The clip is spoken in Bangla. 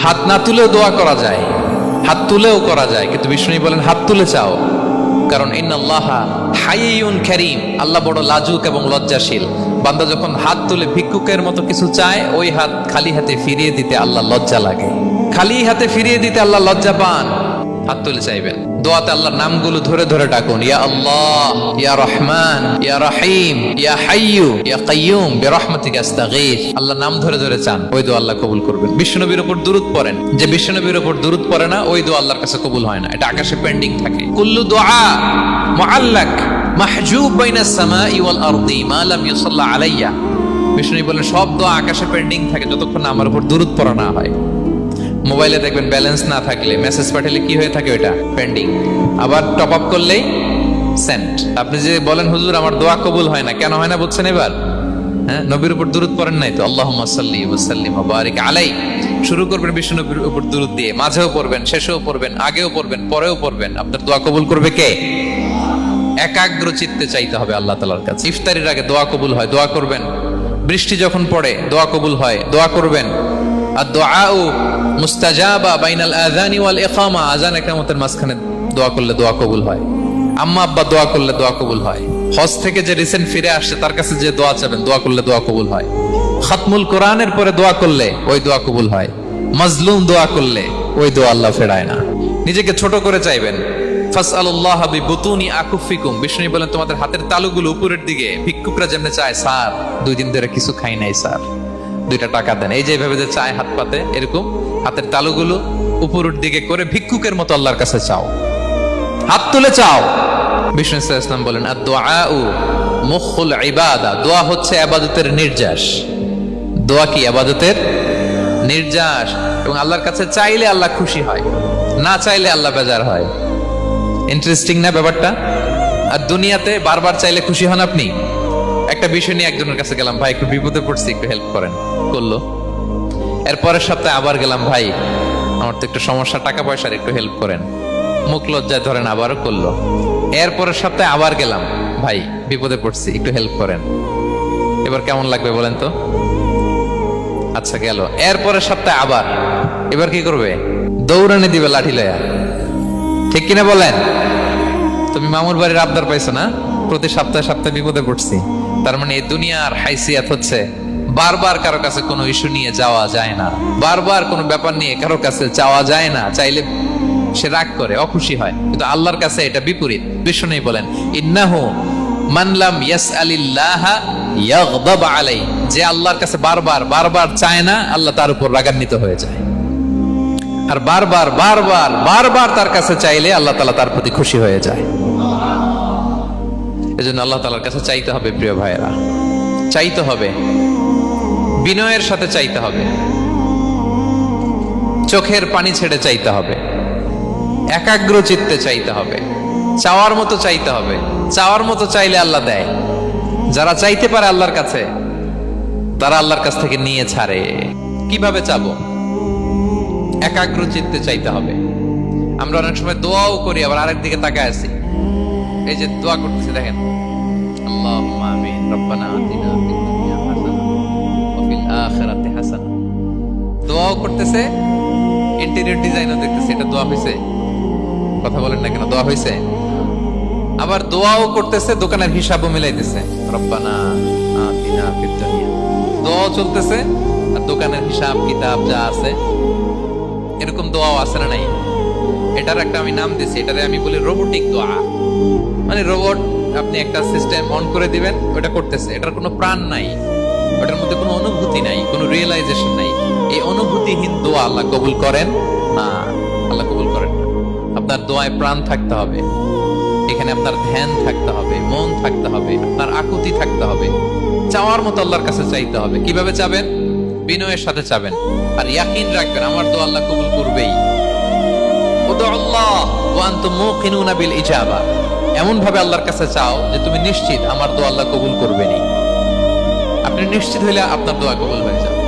হাত না তুলেও দোয়া করা যায়, হাত তুলেও করা যায়, কিন্তু বিষ্ণু বলেন হাত তুলে চাও, কারণ ইন্নাল্লাহা হাইয়ুন কারীম, আল্লাহ বড় লাজুক এবং লজ্জাশীল। বান্দা যখন হাত তুলে ভিক্ষুকের মতো কিছু চায়, ওই হাত খালি হাতে ফিরিয়ে দিতে আল্লাহ লজ্জা লাগে, খালি হাতে ফিরিয়ে দিতে আল্লাহ লজ্জা পান। হাত তুলে চাইবেন, দোয়াতে আল্লাহর নামগুলো ধরে ধরে ডাকুন, ইয়া আল্লাহ, ইয়া রহমান, ইয়া রহিম, ইয়া হাইয়ু, ইয়া কাইয়ুম বিরহমাতিকা আস্তাগীথ। আল্লাহর নাম ধরে ধরে চান, ওই দোয়া আল্লাহ কবুল করবেন। বিশ্বনবীর উপর দুরূদ পড়েন, যে বিশ্বনবীর উপর দুরূদ পড়ে না, ওই দোয়া আল্লাহর কাছে কবুল হয় না, এটা আকাশে পেন্ডিং থাকে। কুল্লু দুআ মুআল্লাক মাহজুব বাইনাস সামাই ওয়াল আরদি মা লাম ইউসাল্লা আলাইয়া। বিষ্ণু বলেন সব দোয়া আকাশে পেন্ডিং থাকে যতক্ষণ না আমার উপর দুরূদ পড়া না হয়। মোবাইলে দেখবেন ব্যালেন্স না থাকলে মেসেজ পাঠালে কি হয়ে থাকে, ওইটা পেন্ডিং, আবার টপ আপ করলেই সেন্ট। আপনি যে বলেন হুজুর আমার দোয়া কবুল হয় না, কেন হয় না বুঝছেন এবার? হ্যাঁ, নবীর উপর দুরূদ পড়েন নাই তো। আল্লাহুম্মা সাল্লি ওয়া সাল্লিম ওয়া বারিক আলাই, শুরু করবেন বিষ্ণু নবীর উপর দুরূদ দিয়ে, মাঝেও পড়বেন, শেষেও পড়বেন, আগেও পড়বেন, পরেও পড়বেন। আপনার দোয়া কবুল করবে কে? একাগ্র চিত্তে চাইতে হবে আল্লাহ তাআলার কাছে। ইফতারির আগে দোয়া কবুল হয়, দোয়া করবেন। বৃষ্টি যখন পড়ে দোয়া কবুল হয়, দোয়া করবেন। আর দুআউ মুস্তাজাবা বাইনাল আযানি ওয়াল ইকামা, আযান ইকামতের মাঝখানে দোয়া করলে দোয়া কবুল হয়। আম্মা আব্বা দোয়া করলে দোয়া কবুল হয়। হজ থেকে যে রিসেন্ট ফিরে আসছে তার কাছে যে দোয়া চাবেন, দোয়া করলে দোয়া কবুল হয়। খাতমুল কোরআনের পরে দোয়া করলে ওই দোয়া কবুল হয়। মাজলুম দোয়া করলে ওই দোয়া আল্লাহ ফেরায় না। নিজেকে ছোট করে চাইবেন। ফাসআলুল্লাহ বিবুতুনি আকুফিকুম, বিষ্ণু বলেন তোমাদের হাতের তালুগুলো উপরের দিকে, ভিক্ষুকরা যেমনে চায়, স্যার 2 দিন ধরে কিছু খাই নাই স্যার, 2টা টাকা দেন, এই যে এইভাবে যে চায় হাত পাতে, এরকম হাতের তালুগুলো উপরের দিকে করে ভিক্ষুকের মতো আল্লাহর কাছে চাও, হাত তুলে চাও। বিষ্ণু সাল্লাল্লাহু আলাইহি ওয়াসাল্লাম বলেন আদ-দুআউ মুখুল ইবাদা, দোয়া হচ্ছে ইবাদতের নির্যাস। দোয়া কি? ইবাদতের নির্যাস। এবং আল্লাহর কাছে চাইলে আল্লাহ খুশি হয়, না চাইলে আল্লাহ বেজার হয়। ইন্টারেস্টিং না ব্যাপারটা? আর দুনিয়াতে বারবার চাইলে খুশি হন আপনি? একটা বিষয় নিয়ে একজনের কাছে গেলাম, ভাই একটু বিপদে পড়ছি, একটু হেল্প করেন, করলো। এর পরের সপ্তাহে আবার গেলাম, ভাই আমার তো একটু সমস্যা, টাকা পয়সার, একটু হেল্প করেন, মুখ লজ্জায় ধরেন, আবারও করলো। এর পরের সপ্তাহে আবার গেলাম, ভাই বিপদে পড়ছি, একটু হেল্প করেন। এবার কেমন লাগবে বলেন তো? আচ্ছা গেল। এর পরের সপ্তাহে আবার, এবার কি করবে? দৌড়ানি দিবে লাঠি লয়া, ঠিক কিনা বলেন? তুমি মামুর বাড়ির আবদার পাইছো না, প্রতি সপ্তাহে সপ্তাহে বিপদে পড়ছি। তার মানে এই দুনিয়ার হাইসিয়াত হচ্ছে বারবার কারো কাছে কোনো ইস্যু নিয়ে যাওয়া যায় না, বারবার কোনো ব্যাপার নিয়ে কারো কাছে চাওয়া যায় না। চাইলে সে রাগ করে, অখুশি হয়, কিন্তু আল্লাহর কাছে এটা বিপরীত। বিষ্ণু বলেন ইন্নাহু মান লাম ইয়াসআলিল্লাহা ইয়াগদাব আলাই, যে আল্লাহর কাছে বারবার বারবার চায় না, আল্লাহ তার উপর রাগান্বিত হয়ে যায়। আর বারবার বারবার বারবার তার কাছে চাইলে আল্লাহ তাআলা তার প্রতি খুশি হয়ে যায়। এজন্য আল্লাহ তাআলার কাছে চাইতে হবে প্রিয় ভাইয়েরা, চাইতে হবে, বিনয়ের সাথে চাইতে হবে, চোখের পানি ছেড়ে চাইতে হবে, একাগ্র চিত্তে চাইতে হবে, চাওয়ার মতো চাইতে হবে। চাওয়ার মতো চাইলে আল্লাহ দেয়। যারা চাইতে পারে আল্লাহর কাছে, তারা আল্লাহর কাছ থেকে নিয়ে ছাড়ে। কিভাবে চাবো? একাগ্র চিত্তে চাইতে হবে। আমরা অনেক সময় দোয়াও করি, আবার আরেক দিকে তাকায় আছি। এই যে দোয়া করতেছি, দেখেন আল্লাহুম্মা আমিন, রব্বানা আতিনা ফিদ দুনিয়া হাসানাহ ওয়া ফিল আখিরাতি হাসানাহ। দোয়াও করতেছে, ইন্টেরিয়র ডিজাইনও দেখতেছে, এটা দোয়া হইছে? কথা বলেন না কেন? দোয়া হইছে? আবার দোয়াও করতেছে, দোকানের হিসাবও মিলাইতেছে, রব্বানা আতিনা ফিদ দুনিয়া। দোয়াও চলতেছে আর দোকানের হিসাব কিতাব যা আছে, এরকম দোয়াও আছে না নাই? এটার একটা আমি নাম দিছি, এটারে আমি বলি রোবোটিক দোয়া। মানে রোবট, আপনি একটা সিস্টেম অন করে দিবেন, ওটা করতেছে, এটার কোনো প্রাণ নাই, ওটার মধ্যে কোনো অনুভূতি নাই, কোনো রিয়েলাইজেশন নাই। এই অনুভূতিহীন দোয়া আল্লাহ কবুল করেন না, আল্লাহ কবুল করেন না। আপনার দোয়ায় প্রাণ থাকতে হবে, এখানে আপনার ধ্যান থাকতে হবে, মন থাকতে হবে, আপনার আকুতি থাকতে হবে, চাওয়ার মতো আল্লাহর কাছে চাইতে হবে। কিভাবে চাবেন? বিনয়ের সাথে চাবেন, আর ইয়াকিন রাখবেন আমার দোয়া আল্লাহ কবুল করবেই। উদুল্লাহ ওয়া আনতুম মুকিনুনা বিল ইজাবা, এমন ভাবে আল্লাহর কাছে চাও যে তুমি নিশ্চিত আমার দোয়া আল্লাহ কবুল করবেনই। আপনি নিশ্চিত হইলে আপনার দোয়া কবুল হয়ে যাবে।